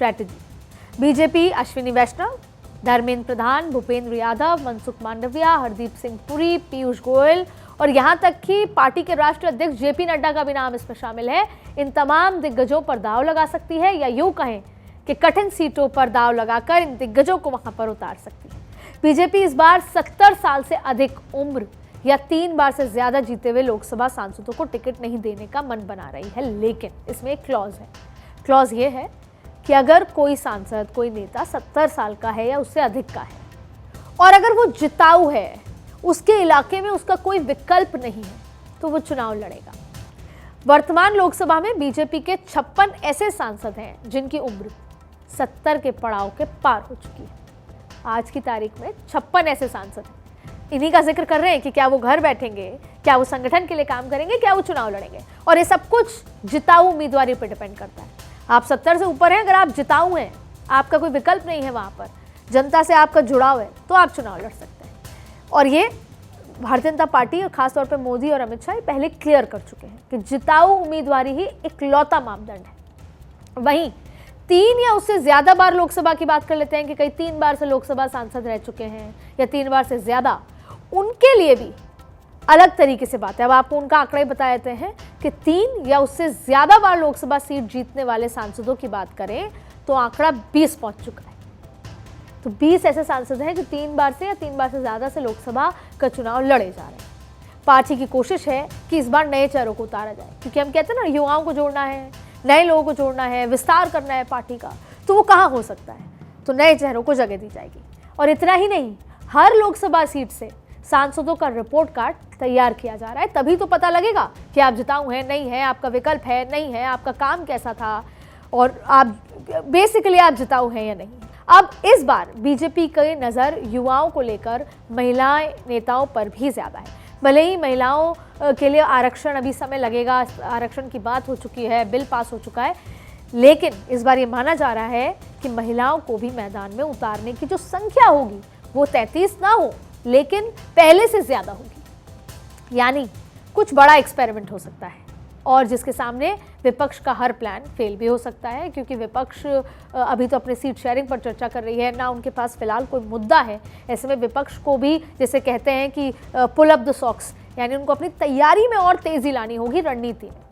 Strategy. BJP Ashwini वैष्णव, धर्मेंद्र प्रधान, भूपेंद्र यादव, मनसुख मांडविया, हरदीप सिंह पुरी, पीयूष गोयल और यहां तक कि पार्टी के राष्ट्रीय अध्यक्ष जेपी नड्डा का भी नाम इसमें शामिल है, इन तमाम दिग्गजों पर दांव लगा सकती है, या यूं कहें कि कठिन सीटों पर दांव लगाकर इन दिग्गजों को वहां पर उतार सकती है। बीजेपी इस बार 70 साल से अधिक उम्र या 3 बार से ज्यादा जीते हुए लोकसभा सांसदों को टिकट नहीं देने का मन बना रही है, लेकिन इसमें एक क्लॉज है। क्लॉज ये है कि अगर कोई सांसद, कोई नेता 70 साल का है या उससे अधिक का है और अगर वो जिताऊ है, उसके इलाके में उसका कोई विकल्प नहीं है, तो वो चुनाव लड़ेगा। वर्तमान लोकसभा में बीजेपी के 56 ऐसे सांसद हैं जिनकी उम्र 70 के पड़ाव के पार हो चुकी है। आज की तारीख में 56 ऐसे सांसद हैं। इन्हीं का जिक्र कर रहे हैं कि क्या वो घर बैठेंगे, क्या वो संगठन के लिए काम करेंगे, क्या वो चुनाव लड़ेंगे, और ये सब कुछ जिताऊ उम्मीदवारी पर डिपेंड करता है। आप 70 से ऊपर हैं, अगर आप जिताऊ हैं, आपका कोई विकल्प नहीं है, वहाँ पर जनता से आपका जुड़ाव है, तो आप चुनाव लड़ सकते हैं। और ये भारतीय जनता पार्टी और खासतौर पर मोदी और अमित शाह पहले क्लियर कर चुके हैं कि जिताऊ उम्मीदवारी ही इकलौता मापदंड है। वहीं 3 या उससे ज्यादा बार लोकसभा की बात कर लेते हैं कि कई 3 बार से लोकसभा सांसद रह चुके हैं या 3 बार से ज्यादा, उनके लिए भी अलग तरीके से बात है। अब आपको उनका आंकड़े बता देते हैं कि 3 या उससे ज्यादा बार लोकसभा सीट जीतने वाले सांसदों की बात करें तो आंकड़ा 20 पहुंच चुका है। तो 20 ऐसे सांसद हैं जो 3 बार से या 3 बार से ज्यादा से लोकसभा का चुनाव लड़े जा रहे हैं। पार्टी की कोशिश है कि इस बार नए चेहरों को उतारा जाए, क्योंकि हम कहते हैं ना, युवाओं को जोड़ना है, नए लोगों को जोड़ना है, विस्तार करना है पार्टी का, तो वो कहाँ हो सकता है? तो नए चेहरों को जगह दी जाएगी। और इतना ही नहीं, हर लोकसभा सीट से सांसदों का रिपोर्ट कार्ड तैयार किया जा रहा है, तभी तो पता लगेगा कि आप जिताऊ हैं, नहीं है, आपका विकल्प है, नहीं है, आपका काम कैसा था, और आप बेसिकली आप जिताऊ हैं या नहीं। अब इस बार बीजेपी की नज़र युवाओं को लेकर महिलाएं नेताओं पर भी ज़्यादा है। भले ही महिलाओं के लिए आरक्षण अभी समय लगेगा, आरक्षण की बात हो चुकी है, बिल पास हो चुका है, लेकिन इस बार ये माना जा रहा है कि महिलाओं को भी मैदान में उतारने की जो संख्या होगी वो 33 ना हो, लेकिन पहले से ज़्यादा होगी। यानी कुछ बड़ा एक्सपेरिमेंट हो सकता है, और जिसके सामने विपक्ष का हर प्लान फेल भी हो सकता है, क्योंकि विपक्ष अभी तो अपने सीट शेयरिंग पर चर्चा कर रही है, ना उनके पास फिलहाल कोई मुद्दा है। ऐसे में विपक्ष को भी, जैसे कहते हैं कि पुल अप द सॉक्स, यानी उनको अपनी तैयारी में और तेज़ी लानी होगी, रणनीति में।